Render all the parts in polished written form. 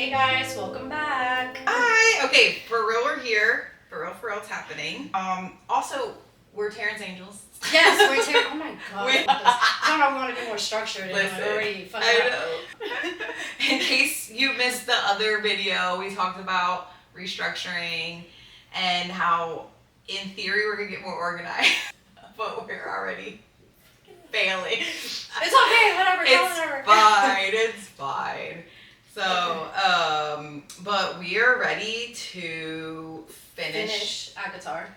Hey guys, welcome back. Hi. Okay, for real, we're here. For real, it's happening. Also, we're Terrence Angels. Yes, we're here. Oh my god. I don't know if I want to be more structured. Listen, I'm already fucking I up. know. In case you missed the other video, we talked about restructuring and how, in theory, we're gonna get more organized, but we're already failing. It's okay, whatever. It's fine. So, but we are ready to finish ACOTAR.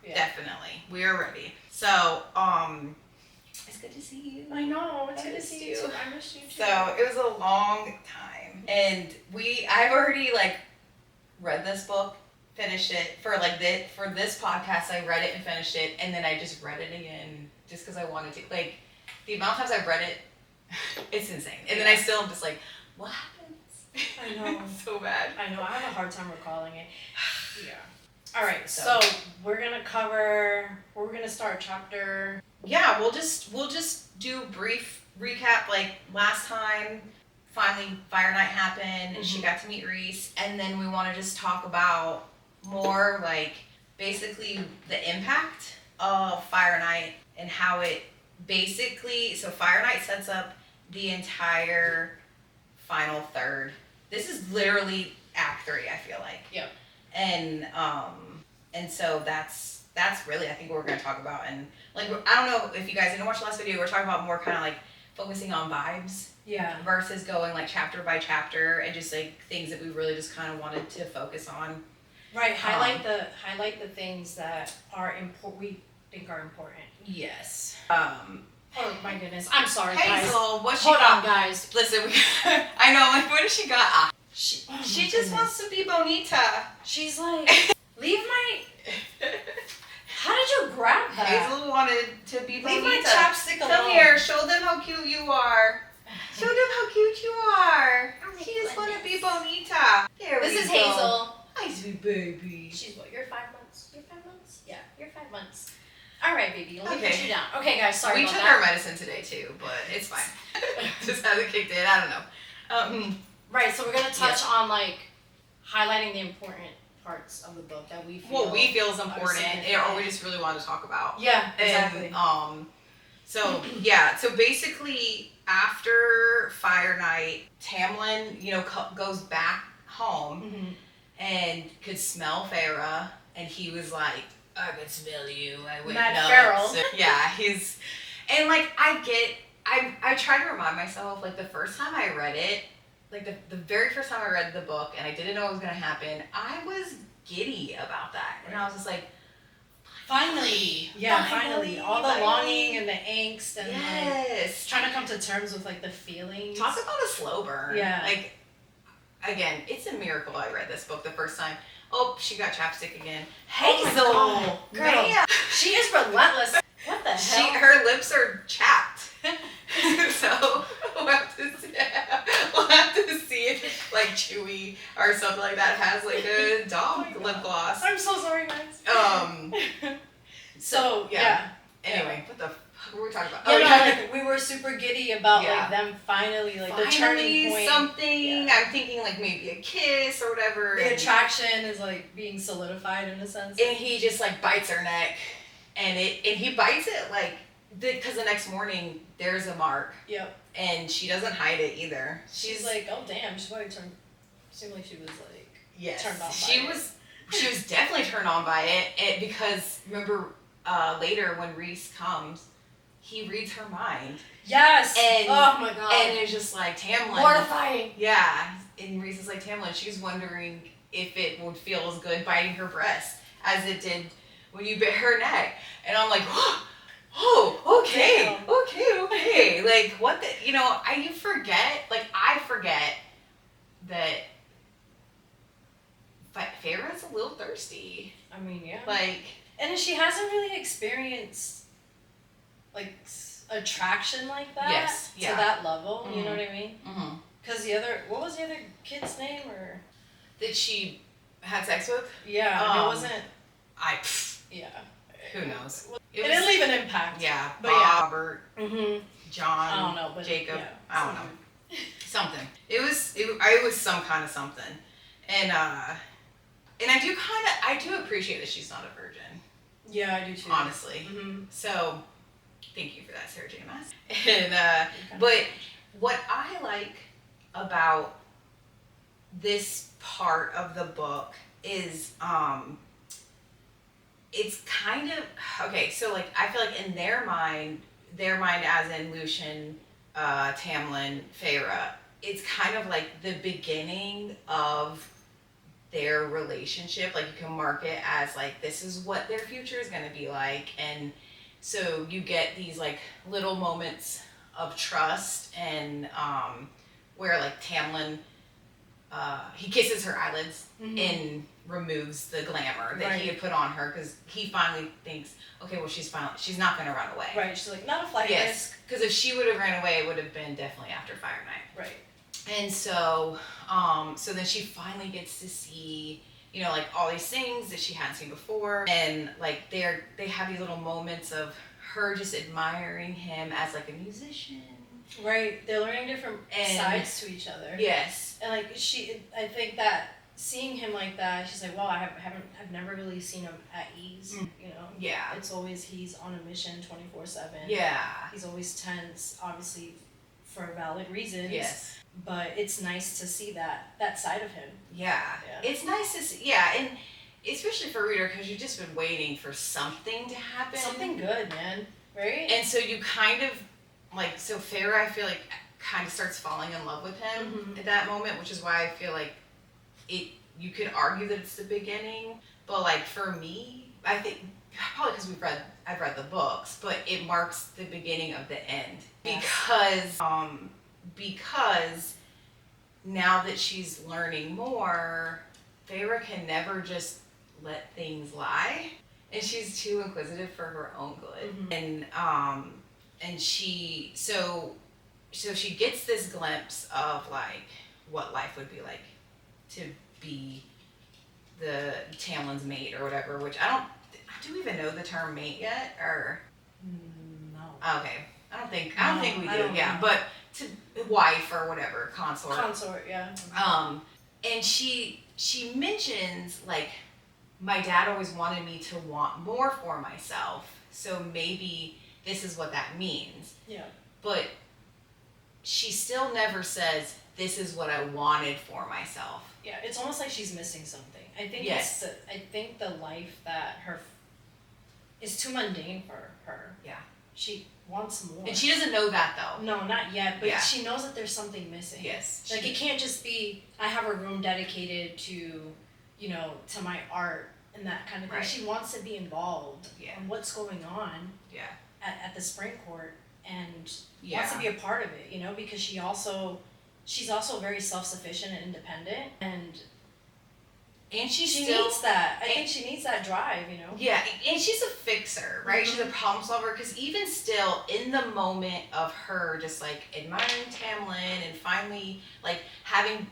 Yeah. Definitely. We are ready. So, it's good to see you. I know, it's good to see you too. I miss you too. So, it was a long time. And I've already read this book, finished it for this podcast. I read it and finished it, and then I just read it again just because I wanted to. The amount of times I've read it, it's insane. And then I still am just like, what happens? I know. So bad. I know. I have a hard time recalling it. Yeah. All right. So we're gonna start chapter. Yeah, we'll just do a brief recap. Last time, finally Fire Night happened, and she got to meet Reese, and then we want to just talk about more basically the impact of Fire Night and how it basically. So Fire Night sets up the entire final third. This is literally Act 3, I feel like. Yep. And so that's really, I think, what we're going to talk about. And I don't know if you guys didn't watch the last video, we're talking about more kind of focusing on vibes. Yeah. Versus going chapter by chapter and just things that we really just kind of wanted to focus on. Right. Highlight the things that are we think are important. Yes. Oh my goodness. I'm sorry, guys. Hazel, what she Hold got? on, guys. Listen, I know, what does she got? She just wants to be bonita. She's like, leave my... How did you grab that? Hazel wanted to be bonita. Leave my chapstick alone. Come here, show them how cute you are. Show them how cute you are. She just want to be bonita. This is Hazel. Hi, sweet baby. She's what, you're 5 months? You're 5 months? Yeah, you're 5 months. All right, baby, let me put you down. Okay, guys, sorry about that. We took our medicine today, too, but it's fine. Just hasn't kicked in. I don't know. Right, so we're going to touch on, highlighting the important parts of the book that we feel... What we feel is important, or we just really wanted to talk about. Yeah, exactly. And, so basically, after Fire Night, Tamlin, goes back home and could smell Feyre, and he was like, I could smell you. I went nuts. Farrell. Yeah, he's... And, I try to remind myself, the first time I read it, the very first time I read the book, and I didn't know what was going to happen, I was giddy about that. And I was just like, finally. Yeah, finally. All the longing and the angst and, trying to come to terms with, the feelings. Talk about a slow burn. Yeah. Again, it's a miracle I read this book the first time. Oh, she got chapstick again. Hazel! Oh girl, man. She is relentless. What the hell? Her lips are chapped. So we'll have to see it chewy or something like that. Has a dog lip gloss. I'm so sorry, guys. So yeah. Anyway, what the fuck were we talking about? We were super giddy about them finally the turning point. Something. Yeah. I'm thinking maybe a kiss or whatever. The attraction is being solidified in a sense. And he just bites her neck, and he bites it because the next morning there's a mark. Yep. And she doesn't hide it either. She's like, oh damn, she's probably seemed like she was turned on by it. She was definitely turned on by it, because remember later when Reese comes, he reads her mind. Yes. And oh my god. And it's just Tamlin. Mortifying. Yeah. And Reese is Tamlin, she's wondering if it would feel as good biting her breast as it did when you bit her neck. And I'm like, oh, okay. What the, you forget, I forget that Feyre's a little thirsty. I mean, yeah. And she hasn't really experienced, attraction like that. Yes, yeah. To that level, you know what I mean? Mm-hmm. Because what was the other kid's name, or? That she had sex with? Yeah, it wasn't. Yeah. Who knows? It didn't leave an impact. Yeah. But Bob, Robert, Mm-hmm. John, I don't know, but Jacob. Yeah, I don't know. something. It was some kind of something, and I do appreciate that she's not a virgin. Yeah, I do too. Honestly. Mm-hmm. So, thank you for that, Sarah J. Maas. And but what I like about this part of the book is it's kind of okay. So like I feel like in their mind as in Lucian, Tamlin, Feyre, it's kind of like the beginning of their relationship. Like you can mark it as like this is what their future is going to be like, and so you get these like little moments of trust and where like Tamlin he kisses her eyelids and removes the glamour that he had put on her because he finally thinks, okay, well she's not going to run away. Right, she's like, not a flight risk. Because if she would have ran away, it would have been definitely after Fire Night. Right. And so, so then she finally gets to see, you know, like all these things that she hadn't seen before, and like they have these little moments of her just admiring him as like a musician. Right, they're learning different sides to each other. Yes, and like I think that seeing him like that, she's like, well, I've never really seen him at ease. You know. Yeah. It's always he's on a mission 24/7. Yeah. He's always tense, obviously, for valid reasons. Yes. But it's nice to see that side of him. Yeah. It's nice to see. Yeah, and especially for a reader because you've just been waiting for something to happen. Something good, man. Right. And so you kind of. Like, so Feyre, I feel like, kind of starts falling in love with him at that moment, which is why I feel like you could argue that it's the beginning, but like for me, I think, probably because I've read the books, but it marks the beginning of the end. Because now that she's learning more, Feyre can never just let things lie, and she's too inquisitive for her own good. And she so she gets this glimpse of like what life would be like to be the Tamlin's mate or whatever, which do we even know the term mate yet, or no. Okay. I don't think we do. Yeah, but to wife or whatever, consort. Consort, yeah. And she mentions like my dad always wanted me to want more for myself, so maybe this is what that means. Yeah. But she still never says, this is what I wanted for myself. Yeah, it's almost like she's missing something. I think I think the life that is too mundane for her. Yeah. She wants more. And she doesn't know that though. No, not yet, but she knows that there's something missing. Yes. Like it can't just be, I have a room dedicated to, you know, to my art and that kind of thing. Right. She wants to be involved in what's going on. Yeah. At the spring court, and wants to be a part of it, you know, because she's also very self-sufficient and independent, and she needs that. I think she needs that drive, you know. Yeah, and she's a fixer, right? She's a problem solver, because even still, in the moment of her just like admiring Tamlin and finally like having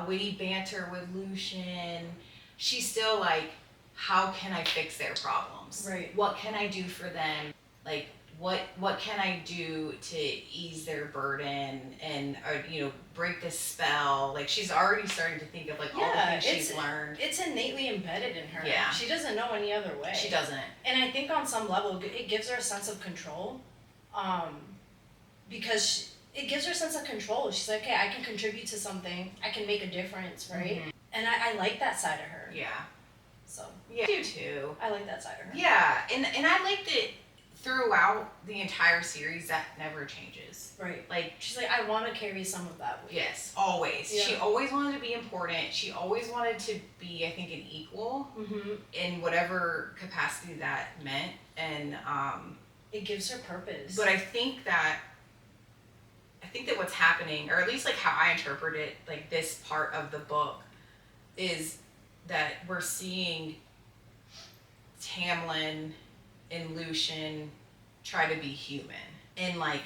witty banter with Lucian, she's still like, how can I fix their problems? Right. What can I do for them? Like, what can I do to ease their burden and, you know, break this spell? Like, she's already starting to think of, like, all the things she's learned. It's innately embedded in her. Yeah. She doesn't know any other way. She doesn't. And I think on some level, it gives her a sense of control, because it gives her a sense of control. She's like, okay, I can contribute to something. I can make a difference, right? Mm-hmm. And I like that side of her. Yeah. So. Yeah. I do, too. I like that side of her. Yeah, and I like that. Throughout the entire series, that never changes. Right. Like, she's like, I want to carry some of that weight. Yes, always. Yeah. She always wanted to be important. She always wanted to be, I think, an equal in whatever capacity that meant. And it gives her purpose. But I think that what's happening, or at least like how I interpret it, like this part of the book, is that we're seeing Tamlin and Lucian try to be human, and like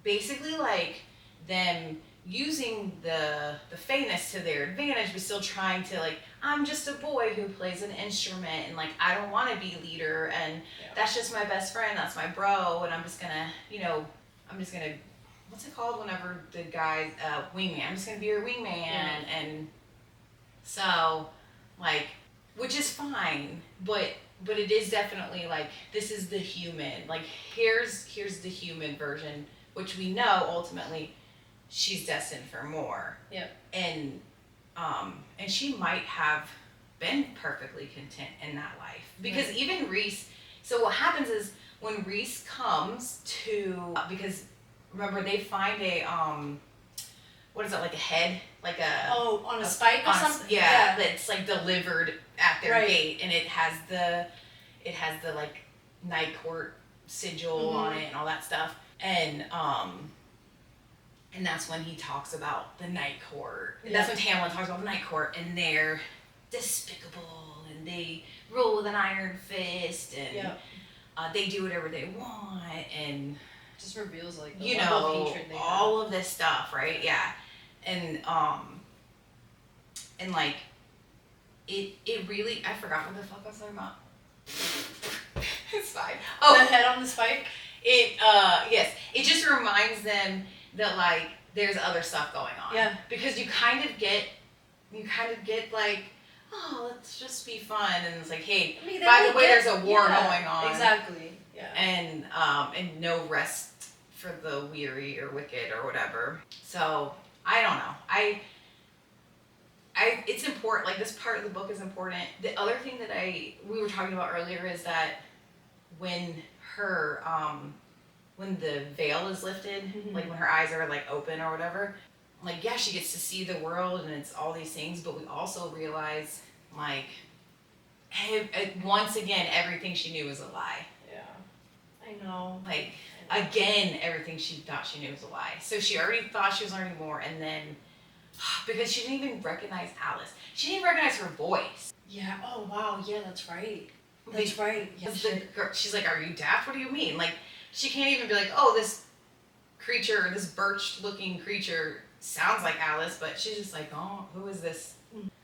basically like them using the fayness to their advantage, but still trying to like, I'm just a boy who plays an instrument, and like I don't want to be leader, and that's just my best friend, that's my bro, and I'm just gonna what's it called whenever the guy, wingman, I'm just gonna be your wingman, and so, like, which is fine, but it is definitely, like, this is the human, like, here's the human version, which we know, ultimately, she's destined for more. Yep. And she might have been perfectly content in that life. Because even Reese, so what happens is, when Reese comes to, because remember they find a, what is it, like a head? Like a... Oh, on a spike or something? Yeah. That's like delivered at their gate, and it has the like night court sigil on it and all that stuff. And that's when he talks about the night court. And that's when Tamlin talks about the night court, and they're despicable, and they rule with an iron fist, and they do whatever they want, and just reveals like the you level know of hatred they all have. of this stuff, right? Yeah, and like it really, I forgot what the fuck I was talking about. It's fine. Oh, the head on the spike. Yes, it just reminds them that like there's other stuff going on. Yeah. Because you kind of get like, oh, let's just be fun, and it's like, hey, by the way, there's a war going on. Exactly. Yeah. And no rest for the weary or wicked or whatever. So I don't know. It's important. Like, this part of the book is important. The other thing that we were talking about earlier is that when her when the veil is lifted, like when her eyes are like open or whatever, like, yeah, she gets to see the world and it's all these things, but we also realize, like, once again, everything she knew was a lie. Yeah, I know. Like, again, everything she thought she knew was a lie. So she already thought she was learning more, and then, because she didn't even recognize Alice. She didn't even recognize her voice. Yeah, oh wow, yeah, that's right. That's right. Yeah, she's like, are you daft? What do you mean? Like, she can't even be like, oh, this creature, this birch-looking creature sounds like Alice, but she's just like, oh, who is this?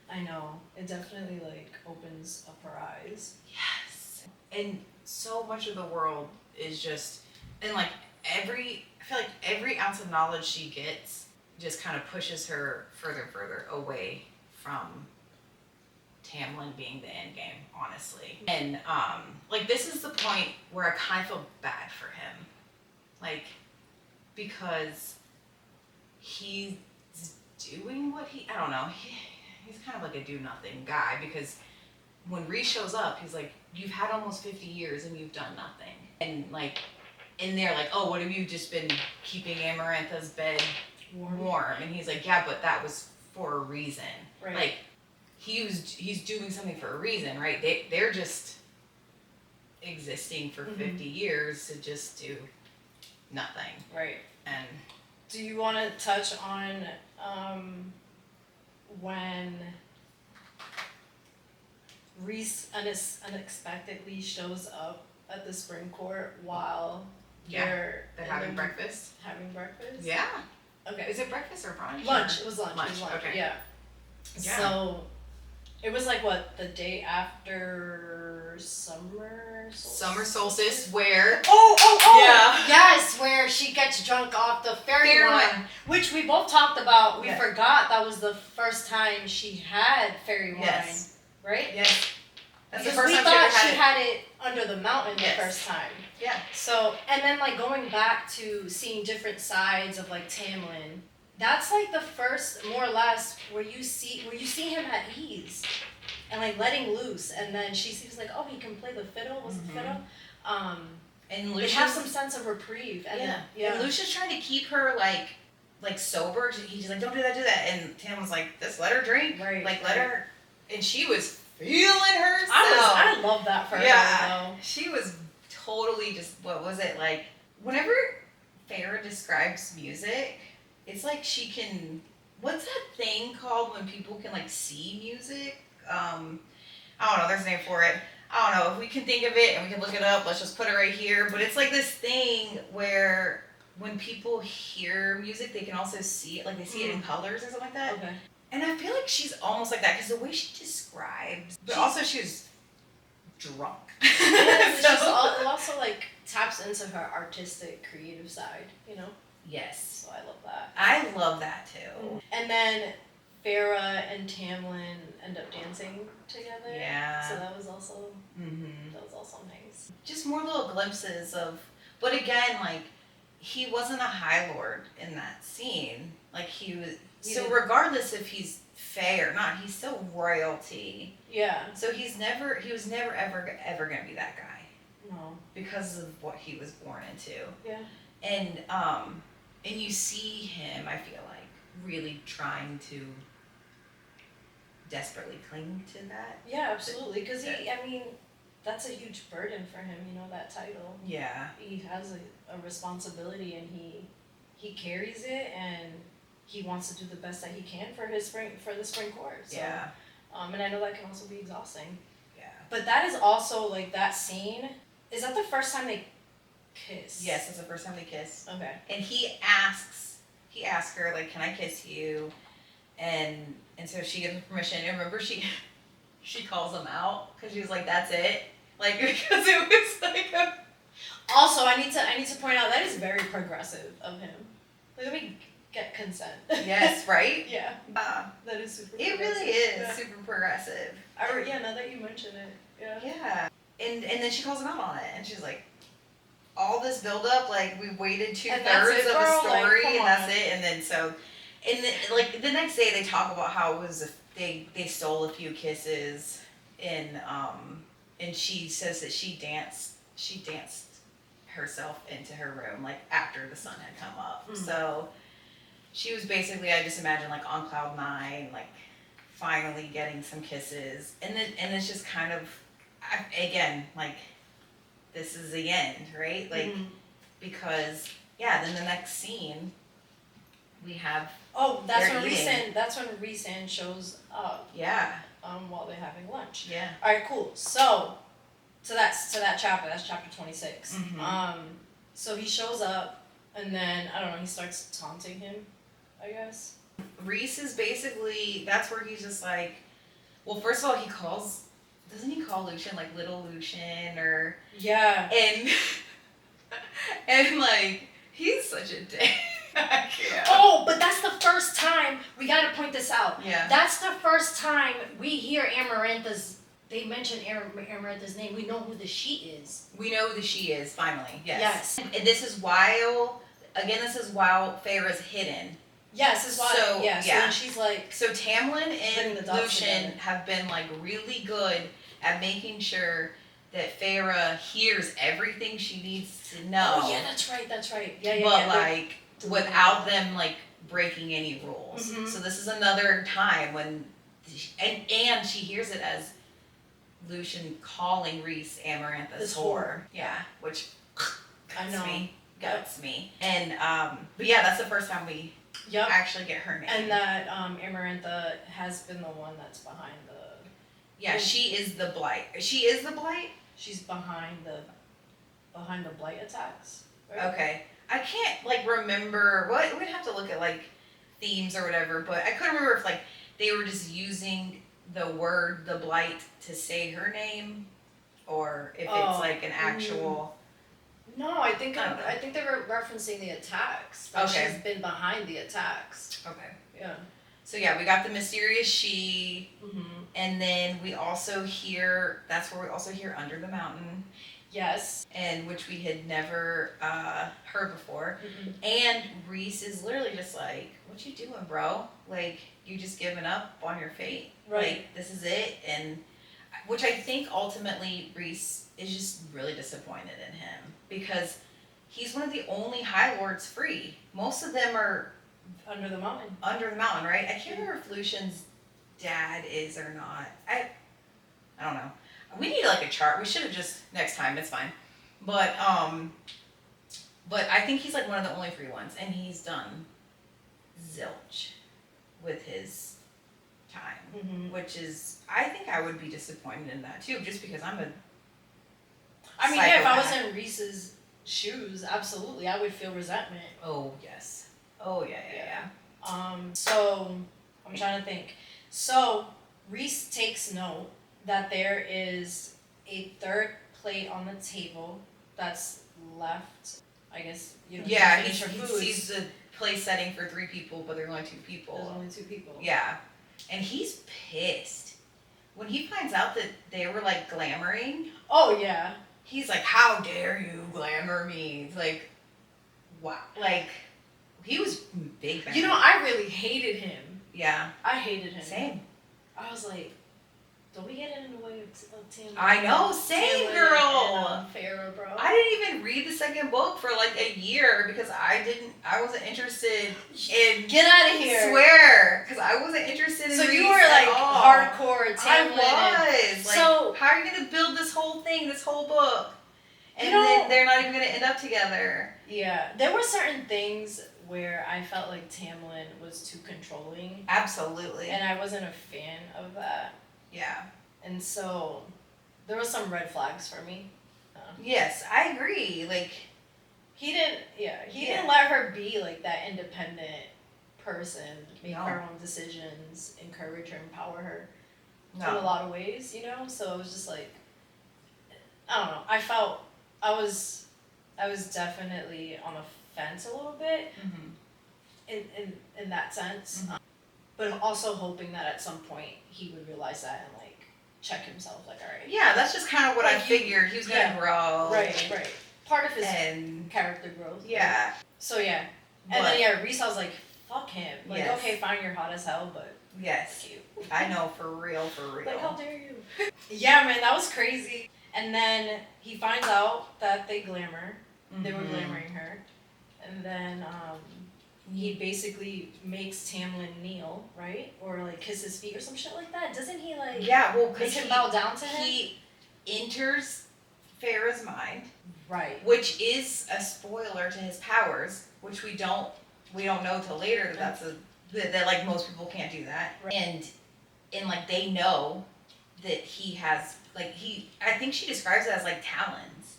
I know. It definitely, like, opens up her eyes. Yes. And so much of the world is just, and like, I feel like every ounce of knowledge she gets just kind of pushes her further and further away from Tamlin being the end game, honestly. And, like, this is the point where I kind of feel bad for him. Like, because he's doing what I don't know, he's kind of like a do-nothing guy, because when Reese shows up, he's like, you've had almost 50 years and you've done nothing. And, like, and they're like, oh, what have you just been keeping Amarantha's bed warm? And he's like, yeah, but that was for a reason. Right. Like, he's doing something for a reason, right? They're just existing for 50 years to just do nothing. Right. And do you want to touch on when Reese unexpectedly shows up at the spring court while they're having breakfast? Having breakfast? Yeah. Okay. Is it breakfast or brunch? Lunch. It was lunch. Lunch. It was lunch. Okay. Yeah. So it was like, what, the day after summer solstice, where yeah, yes, where she gets drunk off the fairy wine, which we both talked about. We forgot that was the first time she had fairy wine, right? Yes. That's the first time she had it under the mountain the first time. Yeah. So, and then like going back to seeing different sides of like Tamlin, that's like the first, more or less, where you see him at ease and like letting loose, and then she seems like, oh, he can play the fiddle. Was it the fiddle? And they have some sense of reprieve. And and Lucia's trying to keep her like sober. He's like, don't do that, And Tamlin's like, just let her drink. Right. Like, let her. And she was feeling herself. I love that for her, though. She was totally just, what was it, like, whenever Feyre describes music, it's like she can, what's that thing called when people can, like, see music? I don't know, there's a name for it. I don't know, if we can think of it and we can look it up, let's just put it right here. But it's like this thing where when people hear music, they can also see it, like they see it in colors or something like that. Okay. And I feel like she's almost like that, because the way she describes, but also she was drunk. It also like taps into her artistic, creative side, you know? Yes. So I love that. I love that too. And then Feyre and Tamlin end up dancing together. Yeah. So that was also nice. Just more little glimpses of, but again, like, he wasn't a High Lord in that scene. Like, he was, so regardless if he's Fae or not, he's still royalty. Yeah. So he was never ever gonna be that guy. No. Because of what he was born into. Yeah. And you see him, I feel like, really trying to desperately cling to that. Yeah, absolutely. Because that's a huge burden for him, that title. Yeah. He has a responsibility, and he carries it, and he wants to do the best that he can for the spring court. So, yeah. And I know that can also be exhausting. Yeah. But that is also, like, that scene, is that the first time they kiss? Yes, it's the first time they kiss. Okay. And he asks her, like, can I kiss you? And so she gives him permission. And remember, she calls him out because she was like, that's it. Like, because it was like a... Also, I need to point out that is very progressive of him. Like, let me get consent. Yes, right? Yeah. That is super progressive. It really is super progressive. Now that you mention it. Yeah. Yeah. And then she calls him out on it. And she's like, all this build-up, like, we waited 2/3 of the story, like, and that's it. And then like, the next day they talk about how it was, they stole a few kisses, and she says that she danced herself into her room, like, after the sun had come up. Mm-hmm. So she was basically, I just imagine, like, on cloud 9, like, finally getting some kisses. And it's just kind of, again, like, this is the end, right? Like, because, then the next scene, we have... Oh, that's when Rhys shows up. Yeah. While they're having lunch. Yeah. All right, cool. So that chapter, that's chapter 26. Mm-hmm. So he shows up, and then, I don't know, he starts taunting him, I guess. Rhys is basically, that's where he's just like, well, first of all, doesn't he call Lucien, like, little Lucien, or... Yeah. And like, he's such a dick. Yeah. Oh, but that's the first time, we gotta point this out. Yeah. That's the first time we hear they mention Amarantha's name. We know who the she is. We know who the she is, finally. Yes. Yes. And this is while Feyre's hidden. Yes, this is why. So, yeah. So then she's like... So Tamlin and Lucien have been, like, really good at making sure that Feyre hears everything she needs to know. Oh, yeah, that's right. Yeah. But, like, without them, like, breaking any rules. Mm-hmm. So this is another time when... And she hears it as Lucien calling Rhys Amarantha's whore. Yeah, which guts me. And, but yeah, that's the first time we actually get her name. And that Amarantha has been the one that's behind the... Yeah, she is the Blight. She is the Blight? She's behind the Blight attacks. Right? Okay. I can't, like, remember... Well, we'd have to look at, like, themes or whatever, but I couldn't remember if, like, they were just using the word the Blight to say her name, or if it's, like, an actual... No, I think they were referencing the attacks. That okay. She's been behind the attacks. Okay. Yeah. So yeah, we got the mysterious she, mm-hmm. and then we also hear, that's where we also hear Under the Mountain. Yes. And which we had never heard before. Mm-hmm. And Rhys is literally just like, what you doing, bro? Like, you just giving up on your fate. Right. Like, this is it. And which I think ultimately Rhys is just really disappointed in him. Because he's one of the only High Lords free. Most of them are... Under the mountain, right? I can't remember if Lucian's dad is or not. I don't know. We need, like, a chart. We should have just... Next time, it's fine. But I think he's, like, one of the only free ones. And he's done zilch with his time. Mm-hmm. Which is... I think I would be disappointed in that, too. Just because I'm a... I mean, yeah, if I was in Rhys's shoes, absolutely, I would feel resentment. Oh, yes. Oh, yeah. So, I'm trying to think. So, Rhys takes note that there is a third plate on the table that's left. I guess, yeah, finish her he food. sees the place setting for 3 people, but there are only 2 people. There's only 2 people. Yeah. And he's pissed. When he finds out that they were, like, glamoring. Oh, yeah. He's like, how dare you glamour me? It's like, wow. Like, he was big back then. I really hated him. Yeah. I hated him. Same. I was like, don't we get in the way of Tam? I know, same, girl. And, Feyre, bro. I didn't even read the second book for like a year because I wasn't interested in. Get out of here. Swear, because I wasn't interested in. So Reese you were like all. hardcore Tam. I was. Like, so how are you gonna build this whole thing, this whole book, and then they're not even gonna end up together? Yeah, there were certain things where I felt like Tamlin was too controlling. Absolutely. And I wasn't a fan of that. Yeah. And so there was some red flags for me. Yes, I agree. Like he didn't let her be like that independent person, make her own decisions, encourage her, empower her in a lot of ways, So it was just like, I don't know. I felt I was definitely on the fence a little bit in that sense, but also hoping that at some point he would realize that and like check himself, like, all right. Yeah, that's just kind of what I figured. He was gonna grow. Right. Part of his character growth. Yeah. So yeah, and then Reese, I was like, fuck him. Like, okay, fine, you're hot as hell, but yes, cute. I know, for real. Like, how dare you? Yeah, man, that was crazy. And then he finds out that they glamour. They were glamoring her. And then he basically makes Tamlin kneel, right? Or like kiss his feet or some shit like that. Doesn't he like make him bow down to him? He enters Feyre's mind. Right. Which is a spoiler to his powers, which we don't know till later that like most people can't do that. Right. And like they know that he has like I think she describes it as like talons.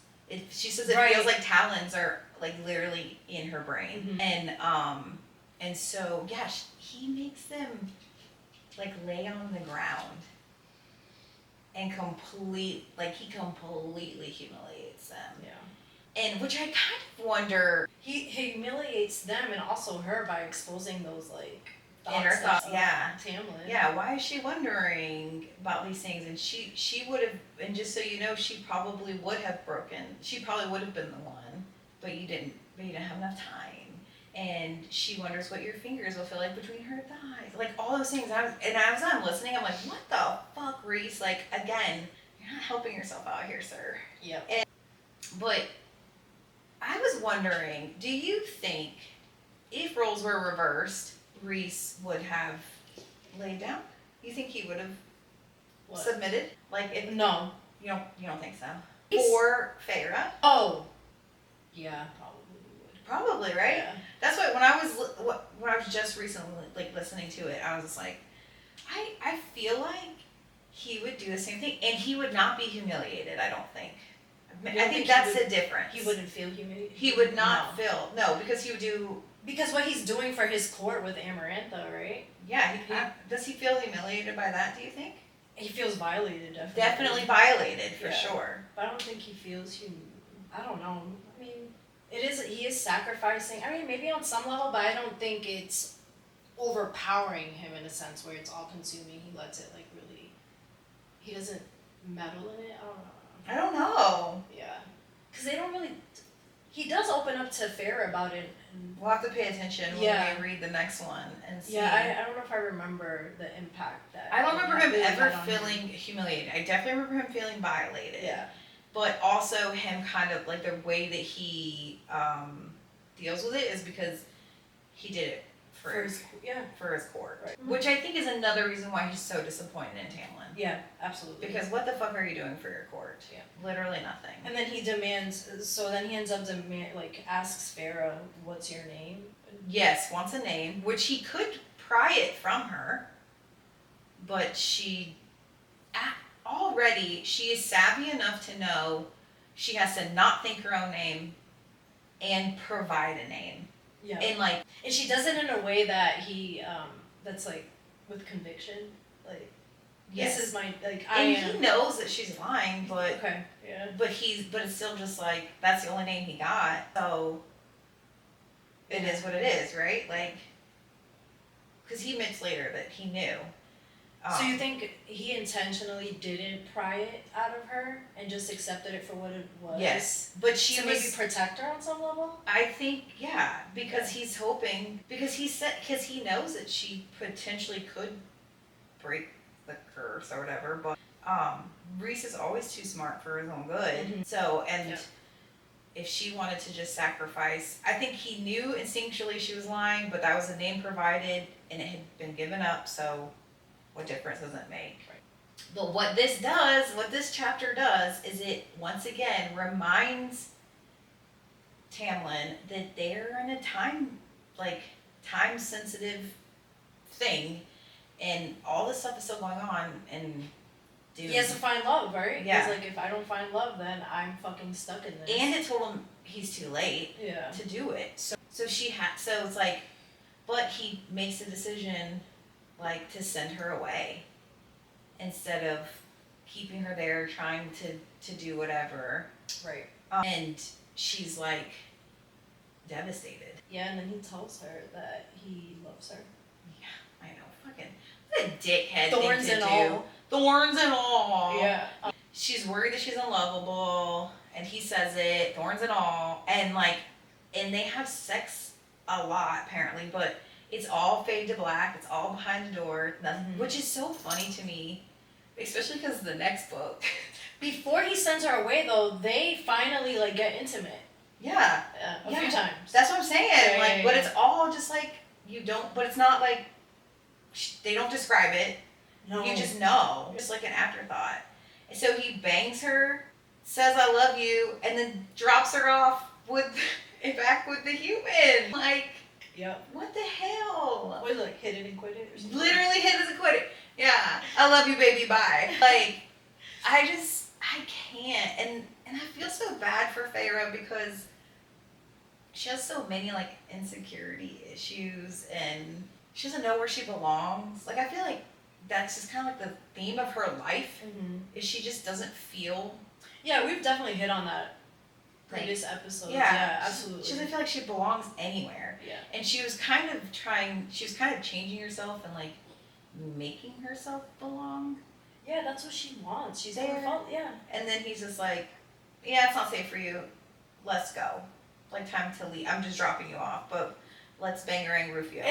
She says it feels like talons are like literally in her brain. And so he makes them like lay on the ground and completely humiliates them. Yeah. And which I kind of wonder, he humiliates them and also her by exposing those like inner thoughts. Yeah. Tamlin. Yeah, why is she wondering about these things? And she would have, and just so you know, she probably would have been the one, but you didn't have enough time. And she wonders what your fingers will feel like between her thighs. Like all those things. As I'm listening, I'm like, what the fuck, Reese? Like, again, you're not helping yourself out here, sir. Yep. But I was wondering, do you think if roles were reversed, Reese would have laid down? You think he would have submitted? Like, if no, you don't think so? For Feyre? Oh, yeah, probably would. Probably, right? Yeah. That's why when I was just recently like listening to it, I was just like, I feel like he would do the same thing, and he would not be humiliated. I don't think. I think that's the difference. He wouldn't feel humiliated. He would not feel because he would do. Because what he's doing for his court with Amarantha, right? Yeah. Does he feel humiliated by that, do you think? He feels violated, definitely. Definitely violated, for sure. But I don't think he feels I don't know. I mean, he is sacrificing. I mean, maybe on some level, but I don't think it's overpowering him in a sense where it's all consuming. He lets it, like, really... He doesn't meddle in it. I don't know. Yeah. Because they don't really... He does open up to Feyre about it. We'll have to pay attention when we read the next one and see. Yeah, I don't know if I remember the impact that... I don't remember him ever feeling humiliated. I definitely remember him feeling violated. Yeah. But also him kind of, like, the way that he deals with it is because he did it for his court. Right. Which I think is another reason why he's so disappointed in Tamlin. Yeah, absolutely. Because what the fuck are you doing for your court? Yeah. Literally nothing. And then he demands, so then he ends up asks Feyre, what's your name? Yes, wants a name, which he could pry it from her, but she is savvy enough to know she has to not think her own name and provide a name. Yeah. And she does it in a way that he, that's like with conviction, like. This is my, like, he knows that she's lying, but okay, yeah. But it's still just like that's the only name he got, so it is what it is, right? Like, because he admits later that he knew. So you think he intentionally didn't pry it out of her and just accepted it for what it was? Yes, but she to maybe protect her on some level. I think because he's hoping because he knows that she potentially could break the curse or whatever, but Reese is always too smart for his own good. Mm-hmm. So if she wanted to just sacrifice, I think he knew instinctually she was lying, but that was the name provided and it had been given up. So what difference does it make? Right. But what this chapter does, is it once again reminds Tamlin that they're in a time sensitive thing, and all this stuff is still going on, and he has to find love, right? Yeah. He's like, if I don't find love, then I'm fucking stuck in this. And it told him he's too late to do it. So it's like, but he makes a decision, like, to send her away instead of keeping her there, trying to do whatever. Right. And she's like devastated. Yeah, and then he tells her that he loves her. Yeah, I know. Fucking what a dickhead Thorns thing to and do. all. Thorns and all. Yeah. She's worried that she's unlovable, and he says it, thorns and all, and they have sex a lot apparently, but it's all fade to black. It's all behind the door, which is so funny to me, especially because the next book. Before he sends her away, though, they finally get intimate. Yeah. A few times. That's what I'm saying. But it's all just but it's not like they don't describe it. No. You just know, just like an afterthought. And so he bangs her, says "I love you," and then drops her off back with the human. Yep. What the hell? Was it hit it and quit it or something? Literally hit it and quit it. Yeah. I love you, baby. Bye. I can't. And I feel so bad for Feyre because she has so many insecurity issues and she doesn't know where she belongs. I feel like that's just kind of the theme of her life. Mm-hmm. Is she just doesn't feel. Yeah, we've definitely hit on that previous episodes. Yeah, absolutely. She doesn't feel like she belongs anywhere. Yeah. And she was kind of changing herself and making herself belong. Yeah, that's what she wants. She's there. Yeah. And then he's just like, yeah, it's not safe for you. Let's go. Time to leave. I'm just dropping you off, but let's bangarang Rufio.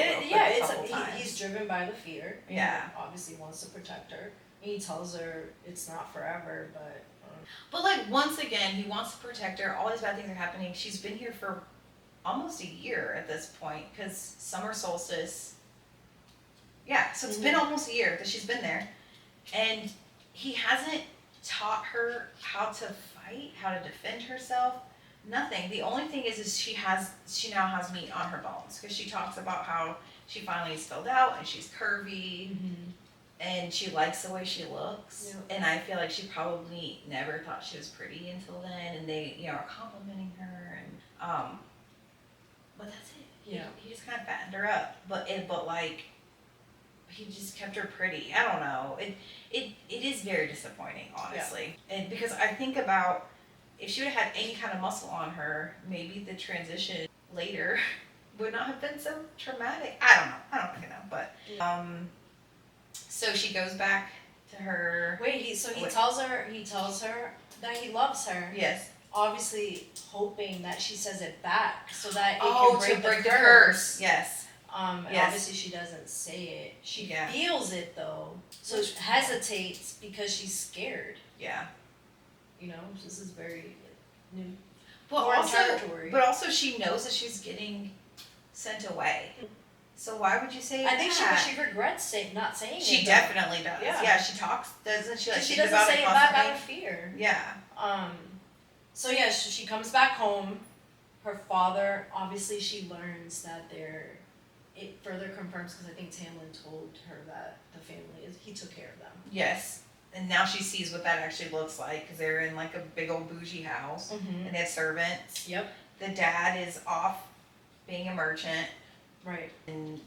He's driven by the fear. Yeah. He obviously wants to protect her. He tells her it's not forever, but. But once again, he wants to protect her. All these bad things are happening. She's been here for almost a year at this point because summer solstice. Yeah, so it's been almost a year that she's been there, and he hasn't taught her how to fight, how to defend herself. Nothing. The only thing is she now has meat on her bones because she talks about how she finally is filled out and she's curvy. Mm-hmm. And she likes the way she looks. Yep. And I feel like she probably never thought she was pretty until then. And they, are complimenting her. And, but that's it. Yeah. He just kind of fattened her up. But he just kept her pretty. I don't know. It is very disappointing, honestly. Yeah. And because I think about if she would have had any kind of muscle on her, maybe the transition later would not have been so traumatic. I don't know. I don't fucking know. But, so she goes back to her. Wait, he tells her that he loves her. Yes. Obviously hoping that she says it back so that it can break the curse. Yes. And obviously she doesn't say it. She feels it though. So she hesitates because she's scared. Yeah. This is very new. Territory. But also she knows that she's getting sent away. So why would you say I think she regrets not saying it. She definitely does. Yeah, she talks, doesn't she? She doesn't say it back out of fear. Yeah. So she comes back home. Her father, obviously she learns that it further confirms because I think Tamlin told her that the family he took care of them. Yes. And now she sees what that actually looks like because they're in a big old bougie house. Mm-hmm. And they have servants. Yep. The dad is off being a merchant. Right. And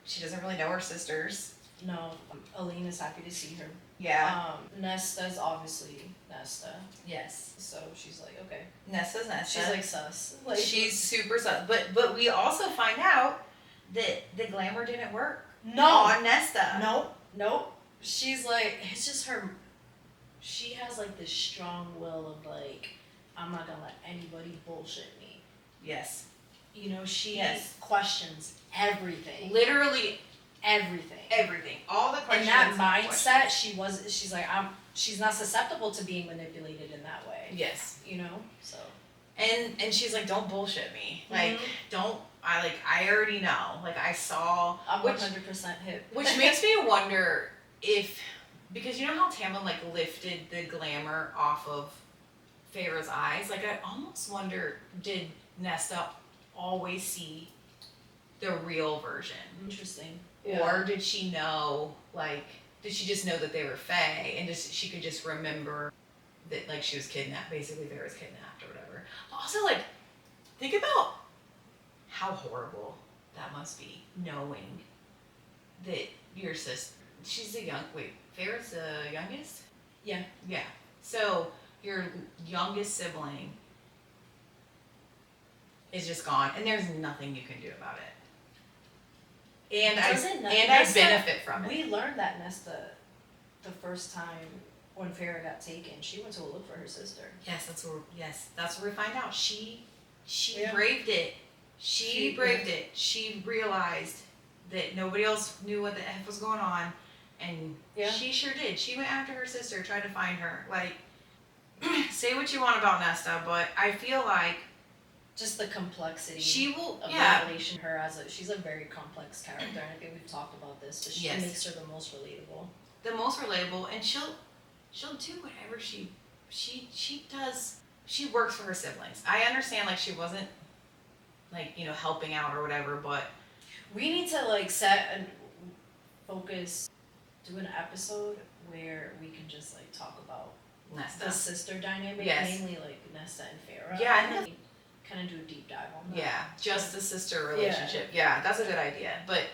she doesn't really know her sisters. No, Aline is happy to see her. Yeah. Nesta's obviously Nesta. Yes. So she's like, okay. Nesta's Nesta. She's like sus. Like, she's super sus. But we also find out that the glamour didn't work. No. On Nesta. Nope. She's like, it's just her. She has like this strong will of like, I'm not gonna let anybody bullshit me. Yes. You know, she questions everything. Literally everything. Everything. All the questions. And that mindset, she's like, she's not susceptible to being manipulated in that way. Yes. You know? So. And she's like, don't bullshit me. Like, I already know. Like, I saw. I'm 100% hip. Which makes me wonder if, because you know how Tamlin, like, lifted the glamour off of Feyre's eyes? Like, I almost wonder, did Nesta always see the real version? Interesting. Yeah. Or did she know, like, did she just know that they were Fae and she could just remember that, like, she was kidnapped, basically Feyre was kidnapped or whatever. Also, like, think about how horrible that must be, knowing that your sister, she's the Feyre's the youngest? Yeah. Yeah. So, your youngest sibling is just gone, and there's nothing you can do about it. And I benefit from it. We learned that Nesta, the first time when Feyre got taken, she went to go look for her sister. Yes, that's where we find out. She braved it. She braved it. She realized that nobody else knew what the F was going on, and she sure did. She went after her sister, tried to find her. Like, say what you want about Nesta, but I feel like just the complexity of revelation. She's a very complex character, and I think we've talked about this, but she makes her the most relatable. The most relatable, and she'll do whatever she does. She works for her siblings. I understand, like, she wasn't, like, you know, helping out or whatever, but we need to, like, set and focus, do an episode where we can just, like, talk about Nesta. The sister dynamic, mainly, like, Nesta and Feyre. Yeah, kind of do a deep dive on that. Yeah, just the sister relationship. Yeah, that's a good idea. But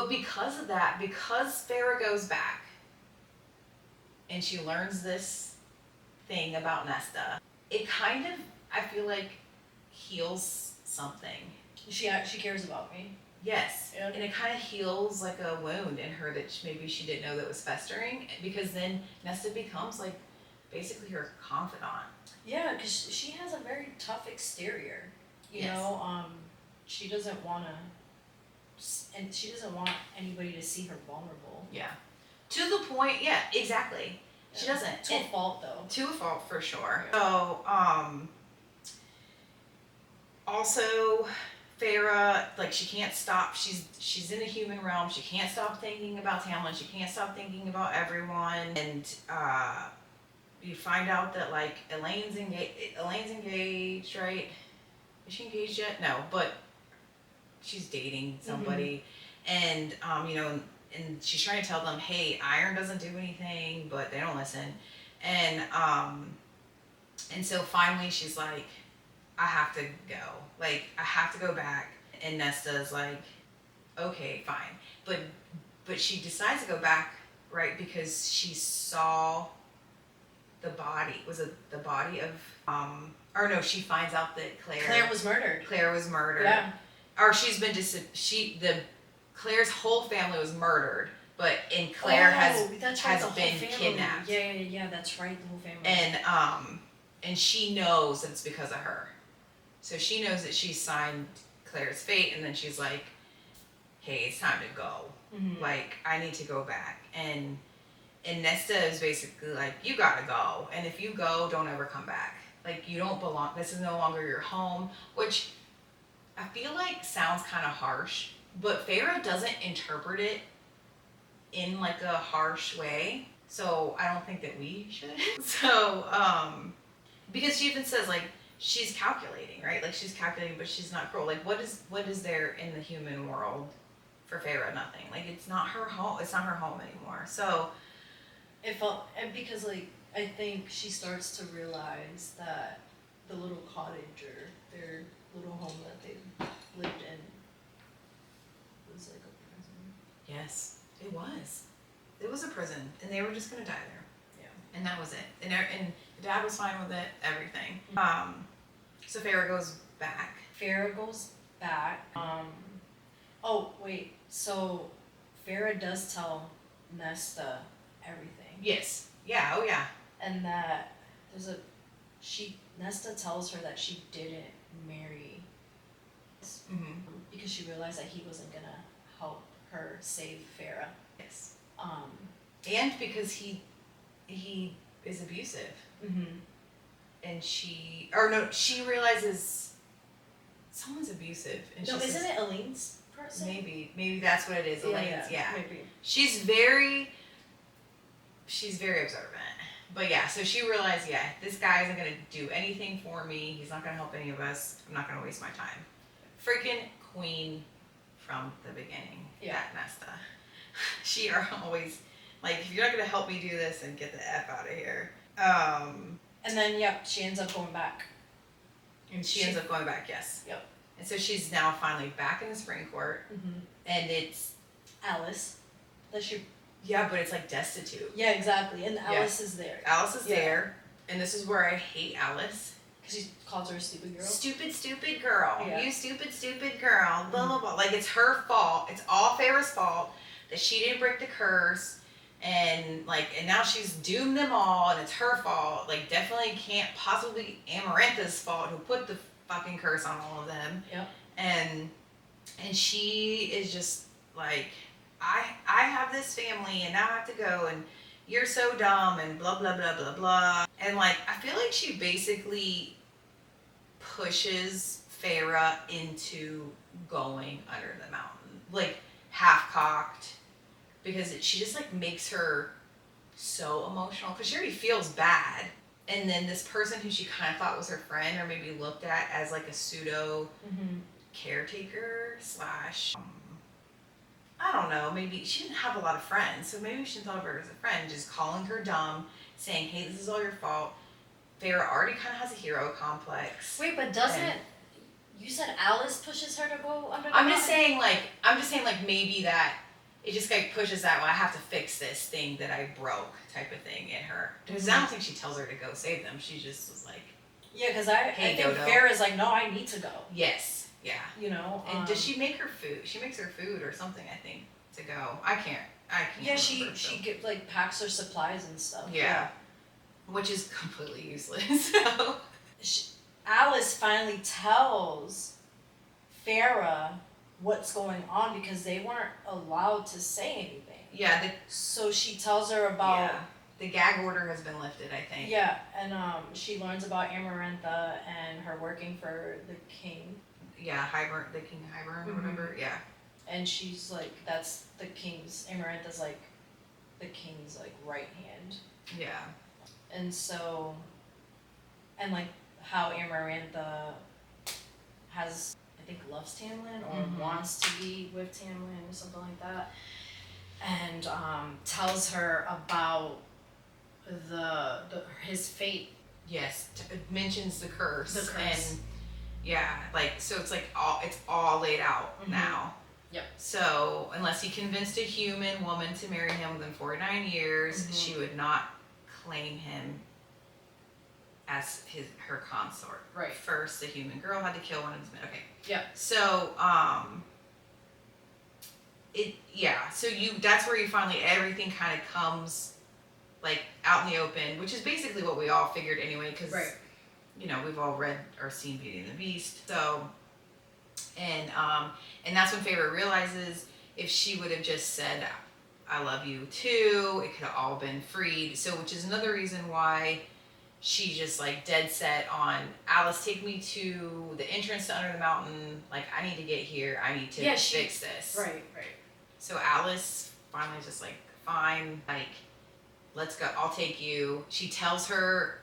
because of that, because Feyre goes back and she learns this thing about Nesta, it kind of, I feel like, heals something. She cares about me. Yes, and it kind of heals, like, a wound in her that maybe she didn't know that was festering, because then Nesta becomes, like, basically her confidant. Yeah, because she has a very tough exterior. You know, she doesn't want anybody to see her vulnerable. Yeah. To the point, exactly. Yeah. She doesn't. To a fault, though. To a fault, for sure. So, also, Feyre, like, she can't stop. She's in the human realm. She can't stop thinking about Tamlin. She can't stop thinking about everyone. And, you find out that, like, Elaine's engaged, right? Is she engaged yet? No, but she's dating somebody. Mm-hmm. And, you know, and she's trying to tell them, hey, Iron doesn't do anything, but they don't listen. And so finally she's like, I have to go. Like, I have to go back. And Nesta's like, okay, fine. But she decides to go back, right, because she saw the body. Was it the body of, or no, she finds out that Claire was murdered. Claire was murdered. Yeah. Or she's been Claire's whole family was murdered, and Claire has been kidnapped. Yeah, that's right, the whole family. And she knows that it's because of her. So she knows that she signed Claire's fate, and then she's like, hey, it's time to go. Mm-hmm. Like, I need to go back. And Nesta is basically like, you gotta go. And if you go, don't ever come back. Like, you don't belong. This is no longer your home. Which I feel like sounds kind of harsh. But Feyre doesn't interpret it in, like, a harsh way. So I don't think that we should. So, because she even says, like, she's calculating, right? Like, she's calculating, but she's not cruel. Like, what is there in the human world for Feyre? Nothing. Like, it's not her home. It's not her home anymore. So it felt, and because, like, I think she starts to realize that the little cottage or their little home that they lived in was like a prison. Yes, it was. It was a prison, and they were just gonna die there. Yeah. And that was it. And the dad was fine with it. Everything. So Feyre goes back. Feyre goes back. Oh wait. So Feyre does tell Nesta everything. Yes. Yeah. Oh yeah. And that Nesta tells her that she didn't marry because she realized that he wasn't gonna help her save Feyre. Yes. And because he is abusive. And she realizes someone's abusive. And no, isn't it Elaine's person? Maybe that's what it is. Elaine's, yeah. Maybe. She's very observant. But yeah, so she realized, this guy isn't gonna do anything for me. He's not gonna help any of us. I'm not gonna waste my time. Freaking queen from the beginning. Yeah. That Nesta. She are always like, if you're not gonna help me do this, then get the F out of here. And then she ends up going back. And she ends up going back, yes. Yep. And so she's now finally back in the Spring Court. And it's Alice. yeah, but it's like destitute. Yeah, exactly. And Alice is there. Alice is there. And this is where I hate Alice. Because he calls her a stupid girl. Stupid girl. Yeah. You stupid girl. Blah, blah, blah. Like, it's her fault. It's all Feyre's fault that she didn't break the curse. And now she's doomed them all, and it's her fault. Like, definitely can't possibly Amarantha's fault, who put the fucking curse on all of them. Yep. And she is just like, I have this family, and now I have to go, and you're so dumb, and blah, blah, blah, blah, blah. And I feel like she basically pushes Feyre into going under the mountain. Half-cocked. Because she just makes her so emotional. Because she already feels bad. And then this person who she kind of thought was her friend, or maybe looked at as a pseudo caretaker / I don't know, maybe she didn't have a lot of friends, so maybe she thought of her as a friend, just calling her dumb, saying, hey, this is all your fault. Feyre already kind of has a hero complex. Wait, but you said Alice pushes her to go under the I'm just saying maybe that it just pushes that, well, I have to fix this thing that I broke type of thing in her. Because I don't think she tells her to go save them. She just was like, yeah, because I think Feyre's like, no, I need to go. Yes. Yeah. And does she make her food? She makes her food or something, I think, to go. I can't. Yeah, she packs her supplies and stuff. Yeah. Which is completely useless. So. Alice finally tells Feyre what's going on because they weren't allowed to say anything. Yeah. So she tells her about... Yeah. The gag order has been lifted, I think. Yeah, and she learns about Amarantha and her working for the king. Yeah, the King Hybern or whatever, yeah. And she's that's the king's, Amarantha's the king's right hand. Yeah. And so, and how Amarantha has, I think, loves Tamlin or wants to be with Tamlin or something like that. And tells her about his fate. Yes, it mentions the curse. The curse. And yeah, so it's all laid out now. Yep. So unless he convinced a human woman to marry him within 49 years, she would not claim him as her consort. Right. First, the human girl had to kill one of his men. Okay. Yep. So that's where you finally everything kind of comes out in the open, which is basically what we all figured anyway, because we've all read or seen Beauty and the Beast. So, and that's when Feyre realizes if she would have just said, I love you too, it could have all been freed. So, which is another reason why she just dead set on, Alice, take me to the entrance to Under the Mountain. I need to get here. I need to fix this. Right. So Alice finally just fine, let's go, I'll take you. She tells her,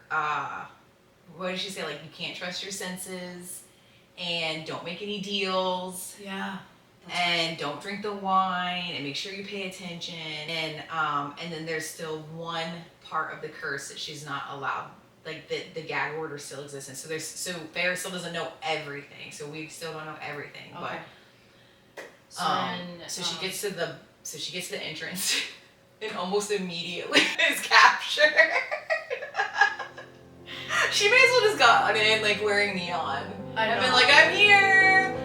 what did she say? You can't trust your senses, and don't make any deals. Yeah. And don't drink the wine, and make sure you pay attention. And then there's still one part of the curse that she's not allowed. The gag order still exists. And so Feyre still doesn't know everything. So we still don't know everything. Okay. But so she gets to the So she gets to the entrance and almost immediately is captured. She may as well just got in like wearing neon. I know. I've been like, I'm here.